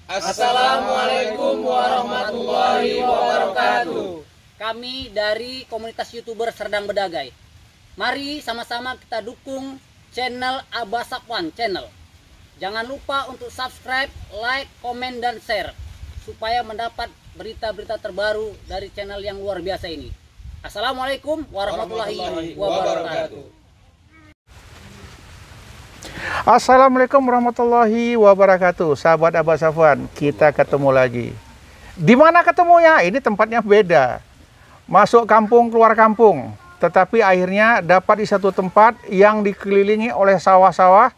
Assalamualaikum warahmatullahi wabarakatuh. Kami dari komunitas YouTuber Serdang Bedagai. Mari sama-sama kita dukung channel Abah Safwan Channel. Jangan lupa untuk subscribe, like, komen, dan share supaya mendapat berita-berita terbaru dari channel yang luar biasa ini. Assalamualaikum warahmatullahi wabarakatuh. Assalamualaikum warahmatullahi wabarakatuh. Sahabat Abah Safwan, kita ketemu lagi. Di mana ketemunya? Ini tempatnya beda. Masuk kampung, keluar kampung. Tetapi akhirnya dapat di satu tempat yang dikelilingi oleh sawah-sawah.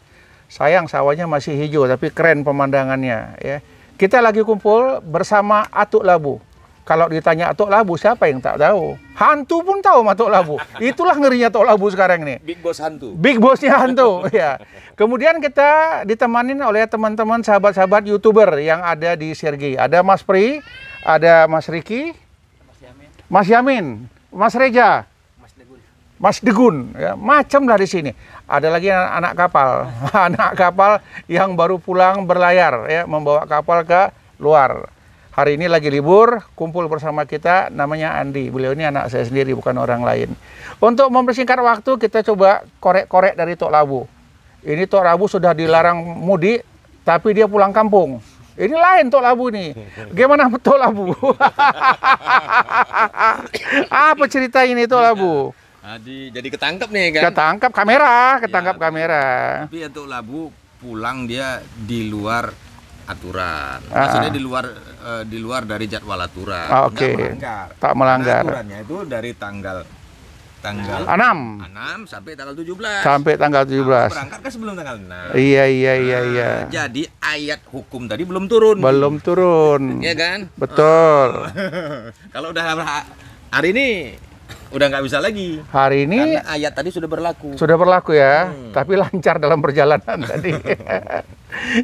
Sayang sawahnya masih hijau, tapi keren pemandangannya. Ya. Kita lagi kumpul bersama Atuk Labu. Kalau ditanya Atuk Labu, siapa yang tak tahu? Hantu pun tahu Atuk Labu. Itulah ngerinya Atuk Labu sekarang nih. Big Boss hantu. Big Bossnya hantu. Ya. Kemudian kita ditemanin oleh teman-teman sahabat-sahabat YouTuber yang ada di Sergi. Ada Mas Pri, ada Mas Riki, Mas Yamin, Mas Reja, Mas Degun, ya, macam lah di sini. Ada lagi anak kapal, anak kapal yang baru pulang berlayar, ya, membawa kapal ke luar. Hari ini lagi libur, kumpul bersama kita, namanya Andi. Beliau ini anak saya sendiri, bukan orang lain. Untuk mempersingkat waktu, kita coba korek-korek dari Tok Labu. Ini Tok Labu sudah dilarang mudik, tapi dia pulang kampung. Ini lain Tok Labu nih. Gimana Tok Labu? Apa cerita ini Tok Labu? Jadi ketangkep nih kan? Ketangkap kamera, ketangkap kamera. Tapi Tok Labu pulang dia di luar aturan. Maksudnya di luar dari jadwal aturan. Oke. Melanggar. Tak melanggar. Aturannya itu dari tanggal 6 sampai tanggal 17. sampai tanggal 17. Berangkat kan sebelum tanggal 6. Iya. Jadi ayat hukum tadi belum turun. Belum turun. Iya kan? Betul. Kalau udah hari ini udah nggak bisa lagi. Hari ini karena ayat tadi sudah berlaku. Sudah berlaku ya, tapi lancar dalam perjalanan tadi.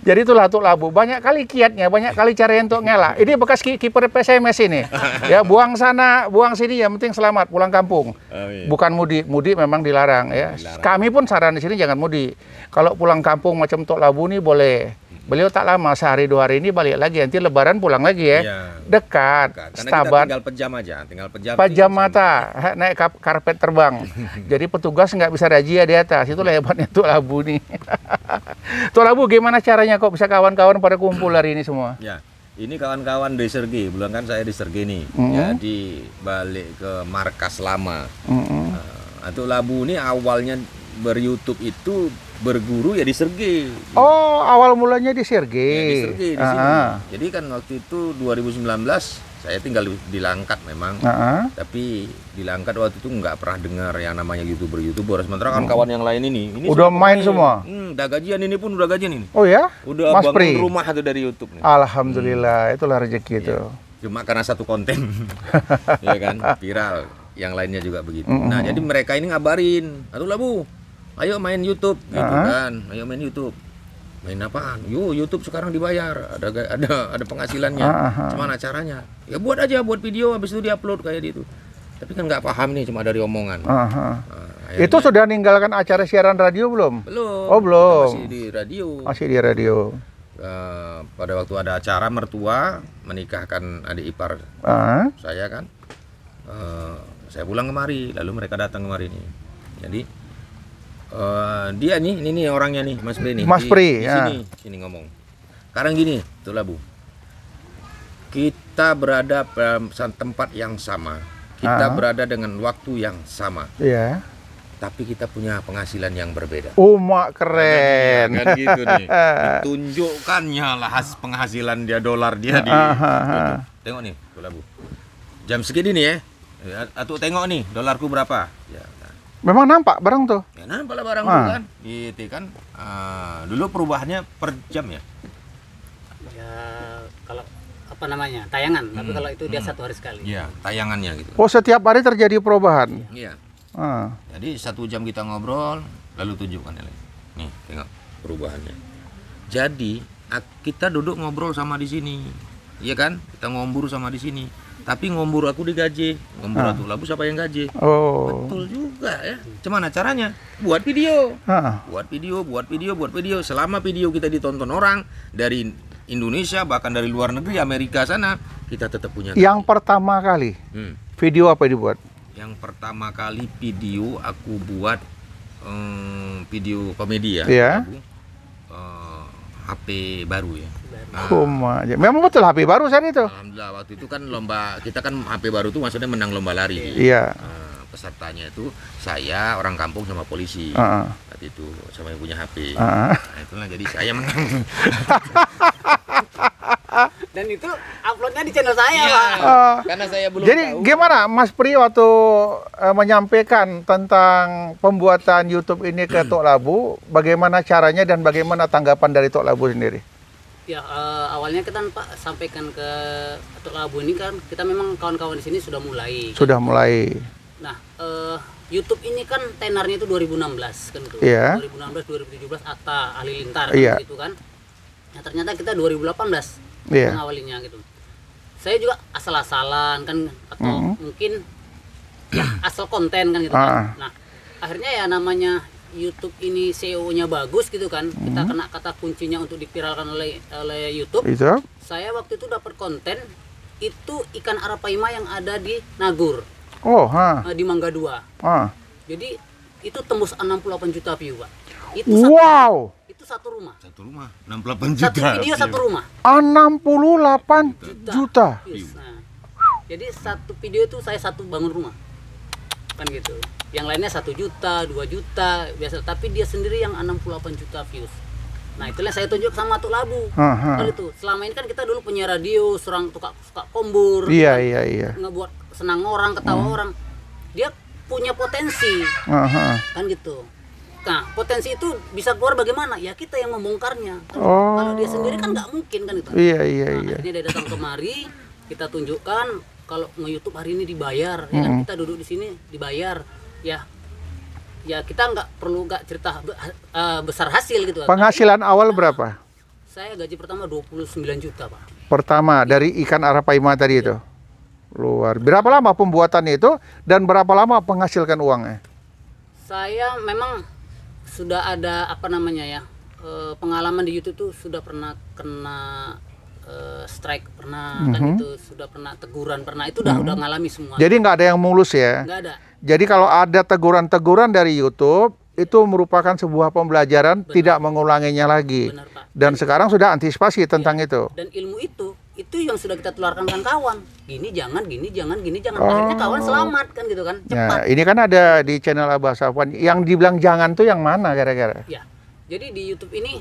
Jadi itulah Tok Labu, banyak kali kiatnya, banyak kali cara untuk ngelak. Ini bekas kiper PSMS ini. Ya, buang sana, buang sini, yang penting selamat pulang kampung. Iya. Bukan mudik, mudik memang dilarang ya. Kami pun saran di sini jangan mudik. Kalau pulang kampung macam Tok Labu nih boleh. Beliau tak lama, sehari 2 hari ini balik lagi, nanti lebaran pulang lagi ya. Iya. Dekat, Karena Stabat. tinggal pejam aja, pejam mata, naik karpet terbang. Jadi petugas nggak bisa razia di atas. Itulah hebatnya Tok Labu nih. Tok Labu, gimana caranya kok bisa kawan-kawan pada kumpul hari ini semua? Ya, ini kawan-kawan di Sergi, bulan kan saya di Sergi nih. Jadi balik ke markas lama. Tok Labu ini awalnya ber-YouTube itu berguru ya di Sergi. Oh, awal mulanya di Sergi. Ya, di Sergi di sini. Jadi kan waktu itu 2019 saya tinggal di Langkat memang. Tapi di Langkat waktu itu nggak pernah dengar yang namanya YouTuber. Sementara kan kawan yang lain ini udah main semua. Udah gajian, ini pun udah gajian ini. Oh ya? Udah Mas bangun Pri rumah itu dari YouTube nih. Alhamdulillah, itulah rezeki itu. Cuma karena satu konten. Ya kan, viral. Yang lainnya juga begitu. Nah, jadi mereka ini ngabarin, "Tok Labu, ayo main YouTube," gitu kan. Ayo main YouTube. Main apaan? YouTube sekarang dibayar. Ada penghasilannya. Gimana caranya? Ya buat aja, buat video habis itu diupload kayak gitu. Tapi kan nggak paham nih, cuma dari omongan. Itu sudah meninggalkan acara siaran radio belum? Belum. Oh, belum. Masih di radio. Masih di radio. Pada waktu ada acara mertua menikahkan adik ipar saya kan. Saya pulang kemari, lalu mereka datang kemari nih. Jadi dia nih, ini orangnya nih, Mas Pri nih. Mas Pri, ya. Sini ngomong. Sekarang gini, Tok Labu. Kita berada pada tempat yang sama. Kita berada dengan waktu yang sama. Iya. Tapi kita punya penghasilan yang berbeda. Mak keren. Kan gitu nih. Ditunjukkannya lah penghasilan dia, dolar dia di. Tengok nih, Tok Labu. Jam segini nih ya. Atau tengok nih, dolarku berapa? Ya. Memang nampak barang tuh? Ya nampak lah barang tuh kan. Gitu kan. Dulu perubahannya per jam ya? Ya, kalau apa namanya, tayangan. Tapi kalau itu dia 1 hari sekali. Iya, tayangannya gitu. Oh, setiap hari terjadi perubahan? Iya. Jadi 1 jam kita ngobrol, lalu tunjukkan ya. Nih, tengok perubahannya. Jadi, kita duduk ngobrol sama di sini. Iya kan? Kita ngombur sama di sini. Tapi ngombur aku digaji, ngombur Tok Labu siapa yang gaji? Oh. Betul juga ya. Gimana caranya? Buat video. Buat video. Selama video kita ditonton orang dari Indonesia, bahkan dari luar negeri, Amerika sana, kita tetap punya. Yang pertama kali video apa dibuat? Yang pertama kali video aku buat video komedi ya. Iya. HP baru ya. Aja. Memang betul HP baru saat itu. Alhamdulillah waktu itu kan lomba, kita kan HP baru itu maksudnya menang lomba lari. Iya. Pesertanya itu saya, orang kampung sama polisi. Saat itu sama yang punya HP. Nah, itulah jadi saya menang. Dan itu uploadnya di channel saya, Iya, Pak. karena saya belum Jadi tahu. gimana Mas Pri waktu menyampaikan tentang pembuatan YouTube ini ke Tok Labu, bagaimana caranya dan bagaimana tanggapan dari Tok Labu sendiri? Ya, awalnya kita Pak sampaikan ke Tok Labu ini kan kita memang kawan-kawan di sini sudah mulai. Sudah mulai. Nah, YouTube ini kan tenarnya itu 2016 kan itu. Iya. 2016 2017 Atta Halilintar Iya. kan gitu kan. Nah, ternyata kita 2018 Iya. mengawalinya gitu. Saya juga asal-asalan kan atau mungkin ya asal konten kan gitu kan. Nah, akhirnya ya namanya YouTube ini SEO-nya bagus gitu kan. Kita kena kata kuncinya untuk dipiralkan oleh YouTube. Itu? Saya waktu itu dapat konten itu ikan arapaima yang ada di Nagur, Oh, di Mangga 2. Jadi itu tembus 68 juta view, Pak. Itu wow. itu satu rumah. Satu rumah 68 juta. Satu video satu rumah. 68 juta. Views. Nah, jadi satu video itu saya satu bangun rumah. Kan gitu. Yang lainnya 1 juta, 2 juta biasa, tapi dia sendiri yang 68 juta views. Nah, itulah saya tunjuk sama Tok Labu. Kan itu. Selama ini kan kita dulu punya radio, suka kombur. Iya, kan, iya. ngebuat senang orang, ketawa orang. Dia punya potensi. Kan gitu. Nah, potensi itu bisa keluar bagaimana? Ya kita yang membongkarnya. Kan? Kalau dia sendiri kan nggak mungkin kan itu. Iya. Akhirnya dia datang kemari, kita tunjukkan kalau nge-YouTube hari ini dibayar, ya kan kita duduk di sini dibayar. Ya kita nggak cerita besar hasil gitu. Penghasilan awal berapa? Saya gaji pertama 29 juta, Pak. Pertama dari ikan arapaima tadi itu. Luar. Berapa lama pembuatannya itu dan berapa lama penghasilkan uangnya? Saya memang sudah ada pengalaman di YouTube tuh sudah pernah kena strike pernah kan itu, sudah pernah teguran pernah, itu udah ngalami semua. Jadi nggak ada yang mulus ya? Nggak ada. Jadi kalau ada teguran-teguran dari YouTube itu merupakan sebuah pembelajaran, tidak mengulanginya lagi. Benar, Pak. Dan sekarang sudah antisipasi tentang itu. Dan ilmu itu yang sudah kita tularkan ke kawan. Gini jangan. Akhirnya kawan selamat kan gitu kan. Cepat. Nah, ini kan ada di channel Abah Safwan. Yang dibilang jangan tuh yang mana kira-kira? Ya. Jadi di YouTube ini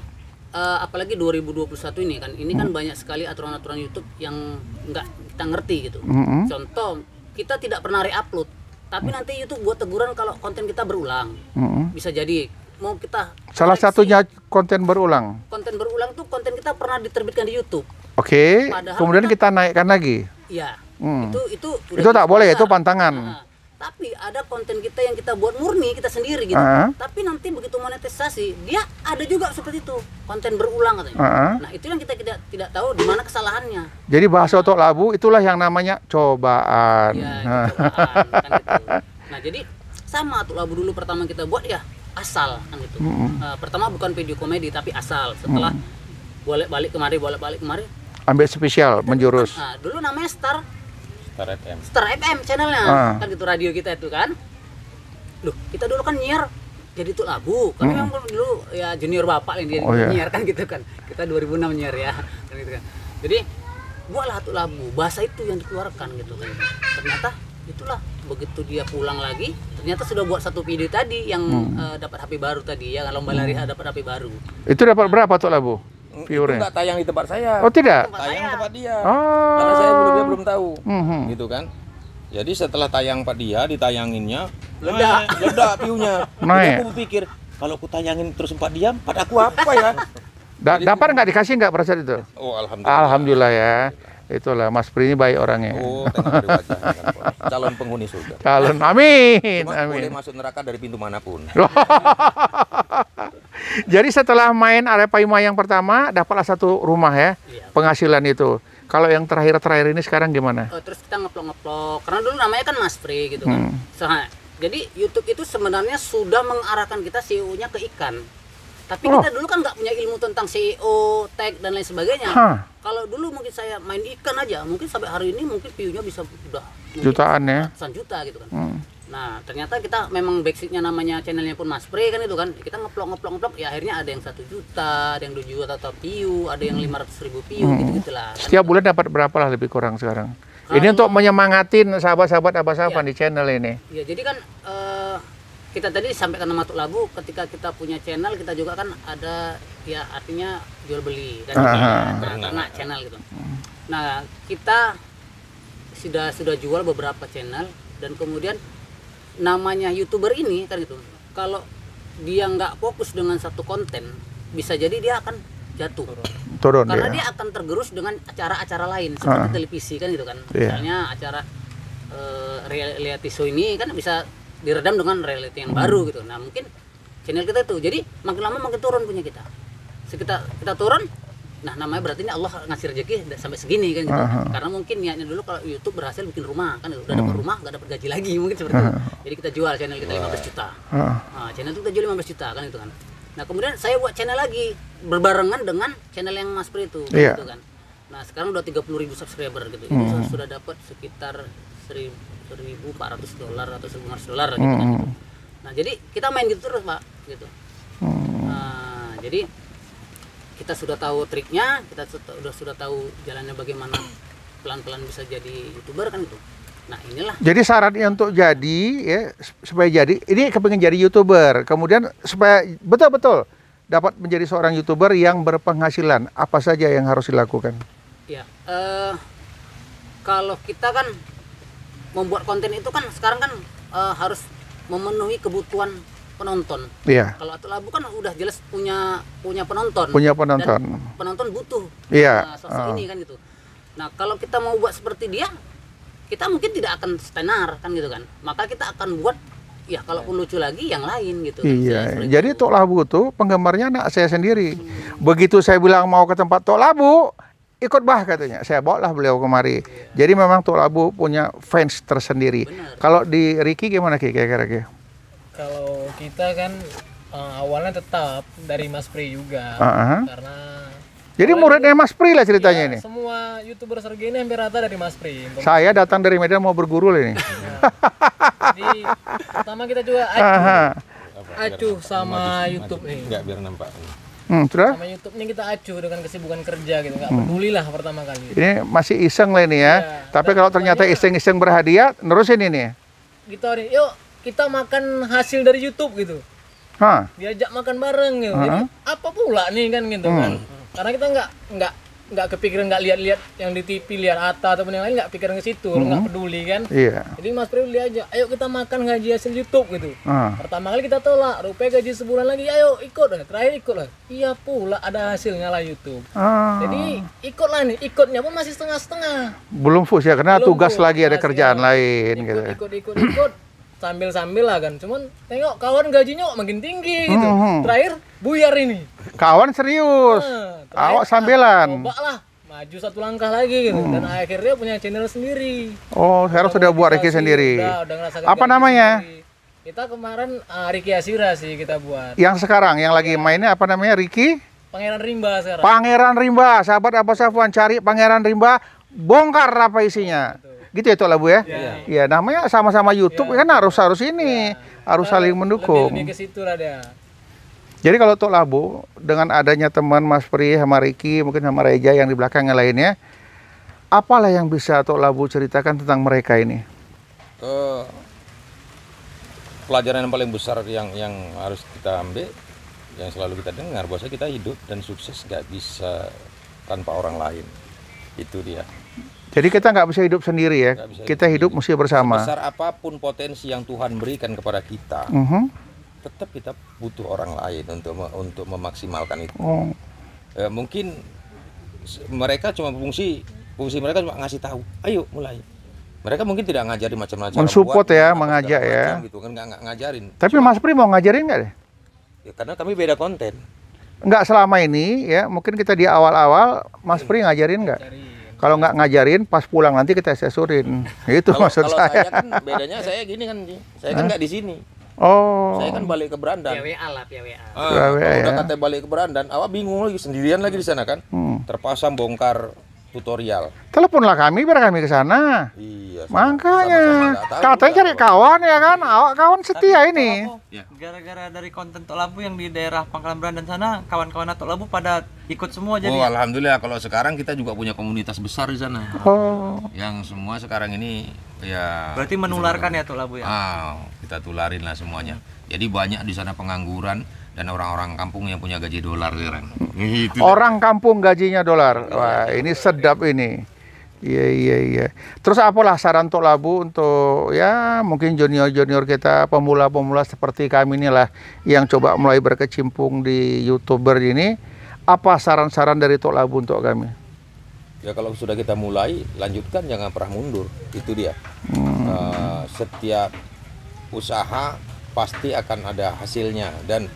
apalagi 2021 ini kan banyak sekali aturan-aturan YouTube yang nggak kita ngerti gitu. Contoh, kita tidak pernah re-upload, tapi nanti YouTube buat teguran kalau konten kita berulang. Bisa jadi mau kita Salah koreksi. satunya konten berulang. Konten berulang tuh konten kita pernah diterbitkan di YouTube. Oke. Padahal Kemudian kita naikkan lagi. Iya. Itu Itu tak boleh, itu pantangan. Nah, tapi ada konten kita yang kita buat murni kita sendiri gitu. Tapi nanti begitu monetisasi, dia ada juga seperti itu, konten berulang katanya. Nah, itu yang kita tidak tahu di mana kesalahannya. Jadi bahasa Tok Labu itulah yang namanya cobaan. Ya, cobaan, kan gitu. Nah, jadi sama Tok Labu dulu pertama kita buat ya asal kan gitu. Pertama bukan video komedi tapi asal. Setelah bolak-balik kemari Ambil spesial, menjurus. Nah, dulu namanya Star FM channelnya, kan gitu radio kita itu kan. Loh, kita dulu kan nyiar jadi Tok Labu. Kami memang dulu ya junior bapak yang dia nyiar kan gitu kan. Kita 2006 nyiar ya, kan gitu kan. Jadi buatlah Tok Labu, bahasa itu yang dikeluarkan gitu kan. Ternyata itulah begitu dia pulang lagi, ternyata sudah buat satu video tadi yang dapat HP baru tadi ya, lomba lari dapat HP baru. Itu dapat berapa Tok Labu? Itu nggak tayang di tempat saya. Oh tidak? Tayang tempat dia. Oh. Karena saya belum tahu. Gitu kan. Jadi setelah tayang Pak dia, ditayanginnya ledak view-nya. Jadi aku berpikir, kalau aku tayangin terus Pak dia, Pak aku apa ya? Dapat nggak, dikasih nggak pada saat itu? Oh, alhamdulillah. Alhamdulillah ya. Itulah Mas Pri ini baik orangnya. Oh, tengok dari wajahnya kan, calon penghuni surga. Calon, amin. Cuma Amin. boleh masuk neraka dari pintu manapun. Jadi setelah main Arapaima yang pertama, dapatlah satu rumah ya, penghasilan itu. Kalau yang terakhir ini sekarang gimana? Terus kita ngeplok, karena dulu namanya kan Mas Pri gitu kan. Jadi YouTube itu sebenarnya sudah mengarahkan kita SEO-nya ke ikan. Tapi kita dulu kan nggak punya ilmu tentang SEO, tag dan lain sebagainya. Kalau dulu mungkin saya main ikan aja, mungkin sampai hari ini mungkin view-nya bisa udah jutaan ya. Ratusan juta gitu kan. Nah, ternyata kita memang basicnya namanya channelnya pun Mas Pri kan itu kan. Kita ngeplok ya akhirnya ada yang 1 juta, ada yang 2 juta atau view, ada yang 500.000 view gitu-gitulah. Setiap bulan dapat berapa lah lebih kurang sekarang? Ini untuk menyemangatin sahabat-sahabat Abasafwan di channel ini. Ya, jadi kan kita tadi sampaikan sama Tuk Labu, ketika kita punya channel kita juga kan ada ya artinya jual beli kan karena channel gitu. Nah, kita sudah jual beberapa channel dan kemudian namanya YouTuber ini kan gitu. Kalau dia nggak fokus dengan satu konten, bisa jadi dia akan jatuh. Turun karena ya. dia akan tergerus dengan acara-acara lain seperti televisi kan gitu kan. Misalnya acara reality show ini kan bisa diredam dengan reality yang baru gitu. Nah, mungkin channel kita itu jadi makin lama makin turun punya kita. Kita turun, nah namanya berarti ini Allah ngasih rezeki sampai segini kan gitu. Karena mungkin niatnya dulu kalau YouTube berhasil bikin rumah kan udah dapat rumah nggak dapat gaji lagi mungkin seperti itu. Jadi kita jual channel kita 15 juta. Nah, channel itu kita jual 15 juta kan itu kan. Nah, kemudian saya buat channel lagi berbarengan dengan channel yang Mas Pri itu gitu kan. Nah, sekarang udah 30.000 subscriber gitu. Itu sudah dapat sekitar $1.400 atau $1.500 gitu kan. Nah, jadi kita main gitu terus, Pak, gitu. Nah, jadi kita sudah tahu triknya, kita sudah tahu jalannya bagaimana pelan-pelan bisa jadi YouTuber kan itu. Nah, inilah. Jadi syaratnya untuk jadi ya supaya jadi ini kepingin jadi YouTuber, kemudian supaya betul-betul dapat menjadi seorang YouTuber yang berpenghasilan, apa saja yang harus dilakukan? Ya, kalau kita kan membuat konten itu kan sekarang kan harus memenuhi kebutuhan penonton. Iya. Kalau Tuk Labu kan udah jelas punya penonton. Punya penonton. Dan penonton butuh sosok ini kan gitu. Nah, kalau kita mau buat seperti dia, kita mungkin tidak akan tenar kan gitu kan. Maka kita akan buat ya kalaupun lucu lagi yang lain gitu. Iya. Jadi Tuk Labu tuh penggemarnya anak saya sendiri. Begitu saya bilang mau ke tempat Tuk Labu, ikut bah katanya. Saya bawa lah beliau kemari. Jadi memang Tuk Labu punya fans tersendiri. Kalau di Ricky gimana kira-kira? Kalau kita kan awalnya tetap dari Mas Pri juga. Karena jadi muridnya Mas Pri lah ceritanya ini. Semua YouTuber Sergei ini hampir rata dari Mas Pri. Saya datang dari Medan mau berguru lah ini. Jadi pertama kita juga acuh sama YouTube nih. Enggak biar nampak. Terus? Sama YouTube ini kita acuh dengan kesibukan kerja gitu, nggak peduli lah pertama kali. Ini masih iseng lah ini ya. Tapi kalau ternyata iseng-iseng berhadiah, nerusin ini. Gitu nih, yuk kita makan hasil dari YouTube gitu. Diajak makan bareng gitu. Jadi apa pula nih kan gitu kan. Karena kita nggak kepikiran, nggak lihat-lihat yang di TV, lihat Atta ataupun yang lain, nggak pikiran ke situ, nggak peduli kan. Iya. Jadi Mas Pri diajak, ayo kita makan gaji hasil YouTube gitu. Pertama kali kita tolak, rupanya gaji sebulan lagi, ayo ikut lah, terakhir ikut lah. Iya pula ada hasilnya lah YouTube. Jadi ikut lah nih, ikutnya pun masih setengah-setengah. Belum full ya, karena belum tugas full, lagi ada kerjaan lain gitu. Ikut sambil lah kan. Cuman tengok kawan gajinya kok makin tinggi gitu. Terakhir buyar ini. Kawan serius. Awak sambilan. Coba lah maju satu langkah lagi gitu. Dan akhirnya punya channel sendiri. Oh, sekarang sudah buat Ricky sendiri. Udah apa namanya? Sendiri. Kita kemarin Ricky Asira sih kita buat. Yang sekarang yang lagi mainnya apa namanya? Ricky? Pangeran Rimba sekarang. Pangeran Rimba. Sahabat Abasafwan cari Pangeran Rimba, bongkar apa isinya. Gitu ya Tuk Labu ya? Iya, namanya sama-sama YouTube kan harus ini, harus saling mendukung. Lebih ke situ lah dia. Jadi kalau Tuk Labu dengan adanya teman Mas Pri sama Ricky, mungkin sama Reja yang di belakang yang lainnya, apalah yang bisa Tuk Labu ceritakan tentang mereka ini? Pelajaran yang paling besar yang harus kita ambil, yang selalu kita dengar, bahwa kita hidup dan sukses nggak bisa tanpa orang lain. Itu dia. Jadi kita nggak bisa hidup sendiri ya, kita hidup mesti bersama. Sebesar apapun potensi yang Tuhan berikan kepada kita, tetap kita butuh orang lain untuk memaksimalkan itu. Mungkin mereka cuma fungsi mereka cuma ngasih tahu, ayo mulai. Mereka mungkin tidak ngajari macam-macam. Mensupport ya, mengajak ya. Gitu kan nggak ngajarin. Tapi Mas Pri mau ngajarin nggak deh? Ya, karena kami beda konten. Nggak selama ini ya, mungkin kita di awal-awal Mas Pri ngajarin nggak? Kalau nggak ngajarin, pas pulang nanti kita sesurin. Itu maksud saya. Kalau saya kan bedanya saya gini kan, saya kan nggak di sini. Oh. Saya kan balik ke Berandan. PWA lah, PWA. Kalau PWA, udah ya. katanya balik ke Berandan, awak bingung lagi sendirian lagi di sana kan. Terpaksa bongkar tutorial. Teleponlah kami biar kami ke sana. Iya. Makanya sama-sama nggak tahu katanya juga cari kalau- kawan ya kan, awak kawan setia ini. Ya. Gara-gara dari konten Tok Labu yang di daerah Pangkalan Berandan sana, kawan-kawan Tok Labu pada ikut semua jadi. Oh, alhamdulillah kalau sekarang kita juga punya komunitas besar di sana. Oh, Yang semua sekarang ini ya Berarti menularkan ya Tok Labu ya. kita tularin lah semuanya. Jadi banyak di sana pengangguran dan orang-orang kampung yang punya gaji dolar sekarang. Gitu. orang kampung gajinya dolar. Wah, ini sedap ini. Iya. Terus apalah saran Tok Labu untuk ya mungkin junior-junior kita, pemula-pemula seperti kami inilah yang coba mulai berkecimpung di YouTuber ini. Apa saran-saran dari Tok Labu untuk kami? Ya kalau sudah kita mulai, lanjutkan, jangan pernah mundur. Itu dia. Setiap usaha pasti akan ada hasilnya. Dan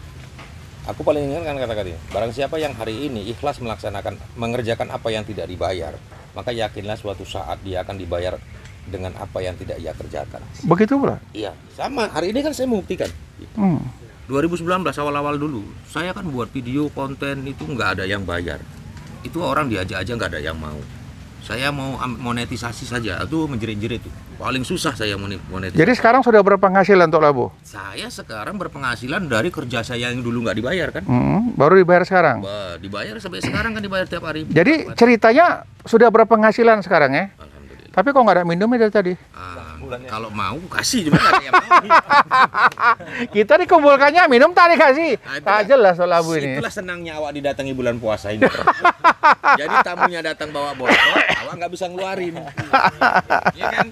aku paling ingat kan kata-kata ini, barang siapa yang hari ini ikhlas mengerjakan apa yang tidak dibayar, maka yakinlah suatu saat dia akan dibayar dengan apa yang tidak ia kerjakan. Begitu pula. Iya, sama. Hari ini kan saya membuktikan. 2019 awal-awal dulu, saya kan buat video konten itu nggak ada yang bayar. Itu orang diajak aja nggak ada yang mau. Saya mau monetisasi saja, itu menjerit-jerit itu. Paling susah saya monetisasi. Jadi sekarang sudah berpenghasilan Tok Labu? Saya sekarang berpenghasilan dari kerja saya yang dulu nggak dibayar kan. Baru dibayar sekarang. Dibayar sampai sekarang kan dibayar tiap hari. Jadi ceritanya sudah berpenghasilan sekarang ya? Alhamdulillah. Tapi kok nggak ada minumnya dari tadi? Kalau mau kasih, cuma nggak ada yang mau. Kita dikumpulkannya minum tak dikasih. Tak jelas Tok Labu ini. Itulah senangnya awak didatangi bulan puasa ini. Jadi tamunya datang bawa botol, awak nggak bisa ngeluarin. Iya kan?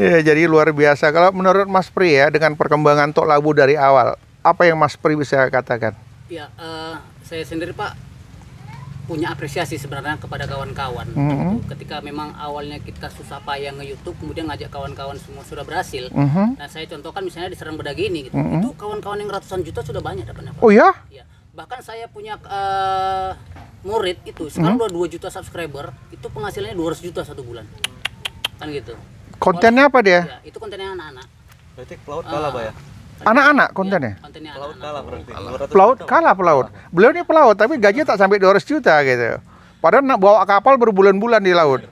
Ya, jadi luar biasa. Kalau menurut Mas Pri ya, dengan perkembangan Tok Labu dari awal, apa yang Mas Pri bisa katakan? Ya, saya sendiri Pak punya apresiasi sebenarnya kepada kawan-kawan. Ketika memang awalnya kita susah payah nge-YouTube, kemudian ngajak kawan-kawan semua sudah berhasil. Nah, saya contohkan misalnya di Serang Bedagi ini gitu. Itu kawan-kawan yang ratusan juta sudah banyak dapatnya, Pak. Oh ya? Ya. Bahkan saya punya murid itu sekarang udah 2 juta subscriber, itu penghasilannya 200 juta satu bulan. Kan gitu. Kontennya apa dia? Ya, itu kontennya anak-anak. Berarti pelaut kalah Pak ya. Anak-anak kontennya? Kontennya Pelaut anak-anak. kalah berarti. Pelaut kalah pelaut. Beliau ini pelaut tapi gaji tak sampai 200 juta gitu. Padahal nak bawa kapal berbulan-bulan di laut.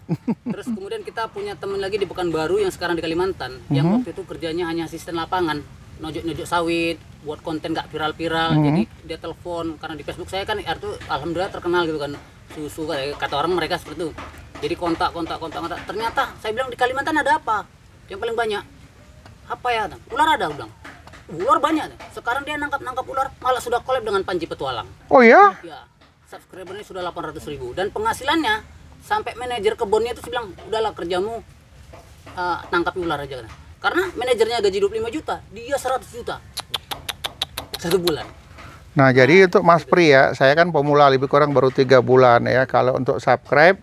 Terus kemudian kita punya teman lagi di Pekanbaru yang sekarang di Kalimantan, yang waktu itu kerjanya hanya asisten lapangan, nojok-nojok sawit, buat konten gak viral-viral. Jadi dia telepon karena di Facebook saya kan itu alhamdulillah terkenal gitu kan, susu kata orang mereka seperti itu. Jadi kontak. Ternyata saya bilang di Kalimantan ada apa? Yang paling banyak apa ya? Ular ada, bilang. Ular banyak. Sekarang dia nangkap ular, malah sudah collab dengan Panji Petualang. Oh ya? Ya, subscribernya sudah 800.000 dan penghasilannya sampai manajer kebunnya itu bilang, udahlah kerjamu nangkap ular aja kan. Karena manajernya gaji 25 juta, dia 100 juta satu bulan. Nah, jadi untuk Mas Pri ya, saya kan pemula lebih kurang baru 3 bulan ya. Kalau untuk subscribe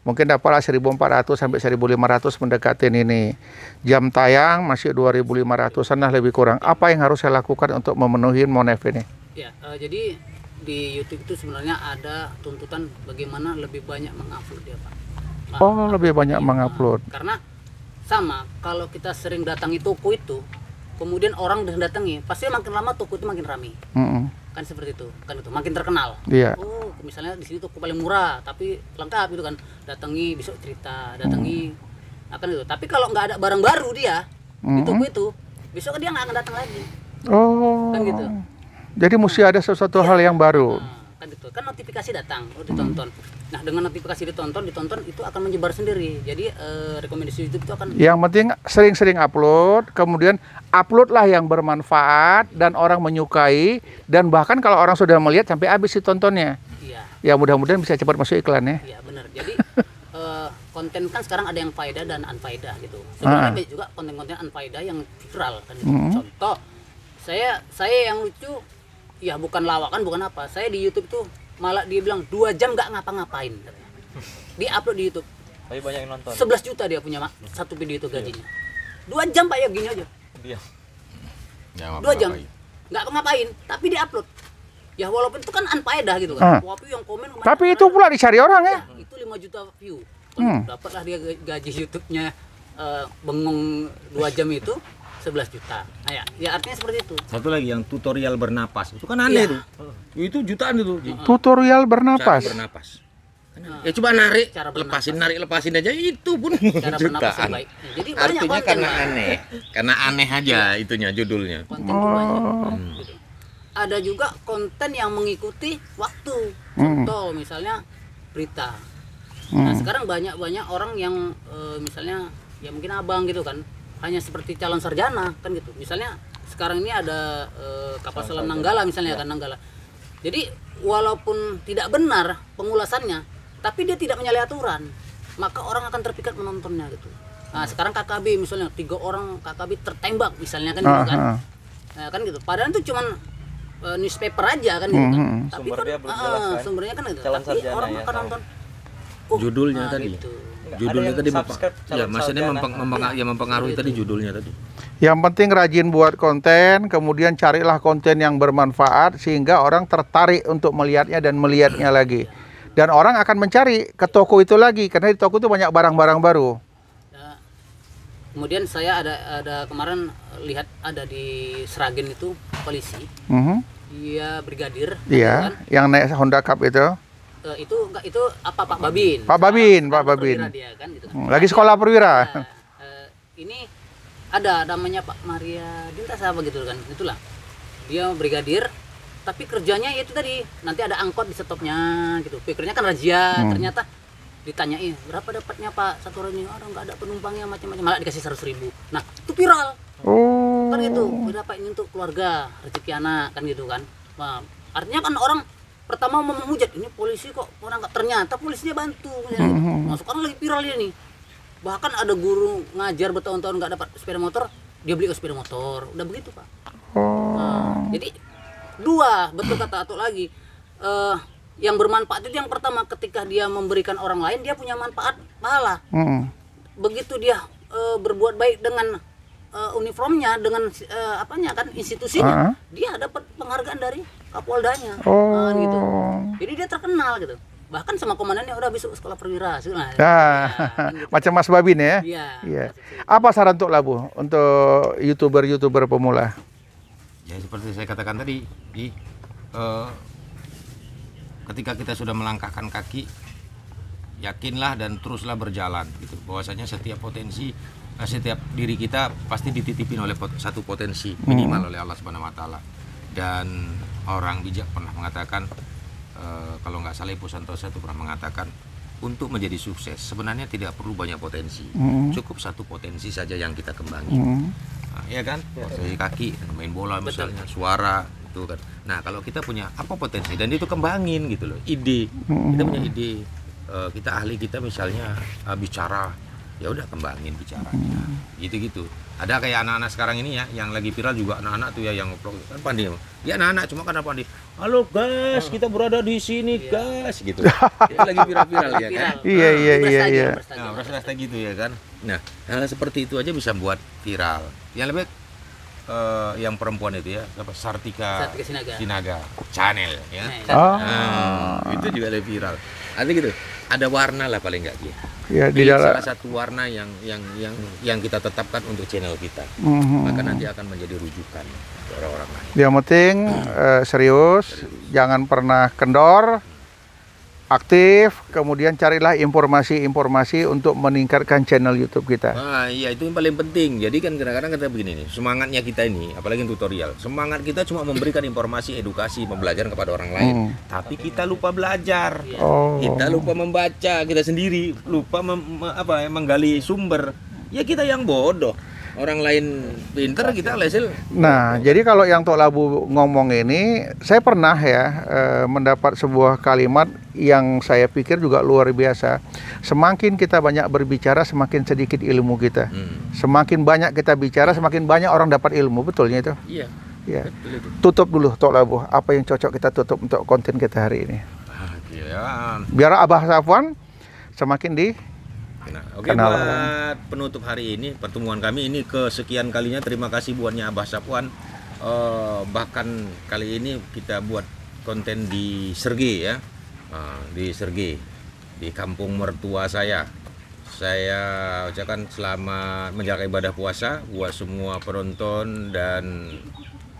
mungkin dapatlah 1.400 sampai 1.500 mendekatin ini. Jam tayang masih 2.500-an lah lebih kurang. Apa yang harus saya lakukan untuk memenuhi Monev ini? Ya, jadi di YouTube itu sebenarnya ada tuntutan bagaimana lebih banyak mengupload ya Pak. Nah, Oh, lebih banyak mengupload. Karena sama, kalau kita sering datangi toko itu, kemudian orang datangi, pasti makin lama toko itu makin ramai. Kan seperti itu, kan itu makin terkenal. Iya. Oh, misalnya di sini toko paling murah, tapi lengkap gitu kan. Datangi besok cerita, datangi akan itu. Tapi kalau nggak ada barang baru dia di toko itu, besok dia nggak akan datang lagi. Oh. Kan gitu. Jadi mesti ada sesuatu hal yang baru. Nah, kan gitu. Kan notifikasi datang, ditonton. Nah, dengan notifikasi ditonton itu akan menyebar sendiri. Jadi rekomendasi YouTube itu akan Yang penting sering-sering upload, kemudian uploadlah yang bermanfaat dan orang menyukai, dan bahkan kalau orang sudah melihat sampai habis ditontonnya. iya. Ya mudah-mudahan bisa cepat masuk iklan ya. Iya benar. Jadi konten kan sekarang ada yang faedah dan unfaedah gitu. Sebenarnya banyak juga konten-konten unfaedah yang viral kan. Gitu. Contoh, saya yang lucu, ya bukan lawakan, bukan apa. Saya di YouTube tuh malah dia bilang 2 jam nggak ngapa-ngapain. Dia upload di YouTube. Tapi banyak yang nonton. 11 juta dia punya satu video itu gajinya. 2 jam Pak ya gini aja. Dia. 2 jam nggak ngapain, tapi dia upload. Ya walaupun itu kan unfaedah gitu kan. Tapi yang komen Tapi itu pula dicari orang ya. itu 5 juta view. Dapatlah dia gaji YouTube-nya bengong 2 jam itu. 11 juta. Nah, ya artinya seperti itu. Satu lagi yang tutorial bernapas. Itu kan aneh tuh. Itu jutaan itu. Tutorial bernapas. Cara bernapas. Ya coba narik, Cara bernapas. lepasin aja itu pun Cara bernapas yang jutaan. baik. Nah, jadi banyak Artinya konten, karena Pak. aneh. Karena aneh aja itunya judulnya. Konten tuh banyak. Gitu. Ada juga konten yang mengikuti waktu. Contoh misalnya berita. Nah, sekarang banyak orang yang misalnya ya mungkin abang gitu kan, hanya seperti calon sarjana kan gitu. Misalnya sekarang ini ada kapal selam Nanggala misalnya kan, Nanggala. Jadi walaupun tidak benar pengulasannya, tapi dia tidak menyalahi aturan, maka orang akan terpikat menontonnya gitu. Nah, sekarang KKB misalnya 3 orang KKB tertembak misalnya kan gitu kan. Nah, kan gitu. Padahal itu cuman newspaper aja kan gitu kan. Tapi Sumbernya kan belum jelas kan. sumbernya kan gitu. Calon Tapi sarjana orang ya, akan kan. nonton. Judulnya tadi. Gitu. Judulnya tadi subscribe ya calon maksudnya sarjana. mempengaruhi tadi judulnya tadi. Yang penting rajin buat konten, kemudian carilah konten yang bermanfaat sehingga orang tertarik untuk melihatnya dan melihatnya lagi. Dan orang akan mencari ke toko itu lagi karena di toko itu banyak barang-barang baru. Nah, kemudian saya ada kemarin lihat ada di Sragen itu polisi, dia brigadir, Iya, kan? yang naik Honda Cup itu. Itu enggak, itu apa Pak Babin? Pak Babin, Sekarang Pak Babin. perwira dia, kan, gitu kan. Lagi sekolah perwira. Nah, ini ada namanya Pak Maria Dintas apa gitu kan, itulah. Dia brigadir, tapi kerjanya itu tadi nanti ada angkot di stopnya gitu. Pikirnya kan razia, ternyata ditanyain berapa dapatnya Pak satu hari ini, aduh nggak ada penumpangnya macam-macam, malah dikasih 100.000. Nah itu viral Oh. kan gitu, berapa ini untuk keluarga rezeki anak kan gitu kan. Nah, artinya kan orang pertama mau menghujat, ini polisi kok orang nggak, ternyata polisinya bantu gitu. Masuk kan lagi viral dia nih. Bahkan ada guru ngajar bertahun-tahun nggak dapat sepeda motor, dia beli sepeda motor, udah begitu Pak. Nah, jadi dua, betul kata Atuk lagi, yang bermanfaat itu yang pertama ketika dia memberikan orang lain, dia punya manfaat pahala. Begitu dia berbuat baik dengan uniformnya, dengan apanya kan, institusinya, dia dapat penghargaan dari Kapoldanya. Nah, gitu. Jadi dia terkenal gitu. Bahkan sama komandannya udah besok sekolah perwira. Nah, Nah, macam Mas Babin ya. Iya. Iya. Apa saran untuk Labu untuk YouTuber pemula? Ya seperti saya katakan tadi, ketika kita sudah melangkahkan kaki, yakinlah dan teruslah berjalan gitu. Bahwasanya setiap potensi, setiap diri kita pasti dititipin oleh satu potensi minimal oleh Allah Subhanahu wa taala. Dan orang bijak pernah mengatakan, kalau nggak salah Ibu Santosa itu pernah mengatakan, untuk menjadi sukses sebenarnya tidak perlu banyak potensi, cukup satu potensi saja yang kita kembangin. Nah, ya kan, dari kaki main bola misalnya, suara itu kan. Nah kalau kita punya apa potensi dan itu kembangin gitu loh, ide, kita punya ide, kita ahli, kita misalnya bicara, ya udah kembangin bicaranya, gitu. Ada kayak anak-anak sekarang ini ya, yang lagi viral juga anak-anak tuh ya, yang vlog kan Pandi, ya anak-anak cuma karena Pandi, halo guys, kita berada di sini guys, gitu. Itu lagi viral ya kan. Iya. Nah, rasa gitu ya kan. Nah, hal seperti itu aja bisa buat viral. Yang lebih yang perempuan itu ya, apa, Sartika Sinaga channel ya. Itu juga lebih viral. Artinya gitu, ada warna lah paling nggak dia. Ya, di Pilih dalam salah satu warna yang kita tetapkan untuk channel kita. Maka nanti akan menjadi rujukan untuk orang-orang lain. yang penting serius, jangan pernah kendor, aktif, kemudian carilah informasi-informasi untuk meningkatkan channel YouTube kita. Nah, iya itu yang paling penting. Jadi kan kadang-kadang kita begini nih, semangatnya kita ini, apalagi tutorial, semangat kita cuma memberikan informasi, edukasi, pembelajaran kepada orang lain. Tapi kita lupa belajar, kita lupa membaca, kita sendiri lupa menggali sumber. Ya kita yang bodoh. Orang lain pinter, kita hasil. Nah, jadi kalau yang Tok Labu ngomong ini, saya pernah ya mendapat sebuah kalimat yang saya pikir juga luar biasa. Semakin kita banyak berbicara, semakin sedikit ilmu kita. Semakin banyak kita bicara, semakin banyak orang dapat ilmu. Betulnya itu? Iya. Ya. Betul itu. Tutup dulu Tok Labu. Apa yang cocok kita tutup untuk konten kita hari ini? Iya. Biar Abah Safwan semakin di Nah, oke, kenal. buat penutup hari ini, pertemuan kami ini kesekian kalinya. Terima kasih buatnya Abah Safwan. Bahkan kali ini kita buat konten di Serge ya, di Serge, di kampung mertua saya. saya ucapkan selamat menjalankan ibadah puasa buat semua penonton dan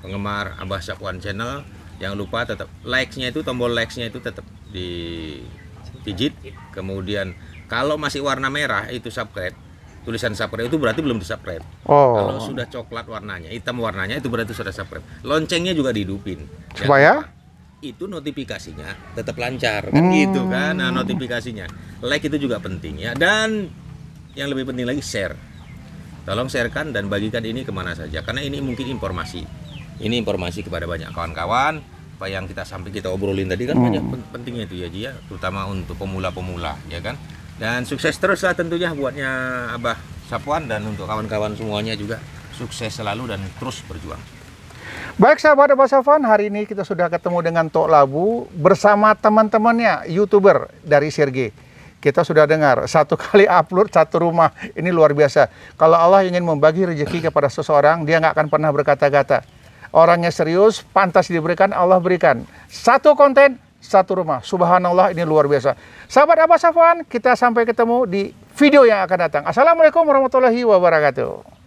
penggemar Abah Safwan Channel. Jangan lupa tetap likes-nya itu, tombol likes-nya itu tetap dipijit. Kemudian kalau masih warna merah itu subscribe. Tulisan subscribe itu berarti belum di-subscribe. Kalau sudah coklat warnanya, hitam warnanya itu berarti sudah subscribe. Loncengnya juga dihidupin. Supaya itu notifikasinya tetap lancar kan gitu kan. Nah, notifikasinya like itu juga penting ya, dan yang lebih penting lagi share. Tolong sharekan dan bagikan ini kemana saja, karena ini mungkin informasi kepada banyak kawan-kawan. Apa yang kita obrolin tadi kan banyak pentingnya itu ya Ji ya, terutama untuk pemula-pemula ya kan. Dan sukses terus lah tentunya buatnya Abah Safwan, dan untuk kawan-kawan semuanya juga sukses selalu dan terus berjuang. baik sahabat Abah Safwan, hari ini kita sudah ketemu dengan Tok Labu bersama teman-temannya YouTuber dari Sergei. Kita sudah dengar satu kali upload satu rumah, ini luar biasa. Kalau Allah ingin membagi rezeki kepada seseorang, dia nggak akan pernah berkata-kata. Orangnya serius, pantas diberikan, Allah berikan. Satu konten, satu rumah. Subhanallah, ini luar biasa. Sahabat Abah Safwan, kita sampai ketemu di video yang akan datang. Assalamualaikum warahmatullahi wabarakatuh.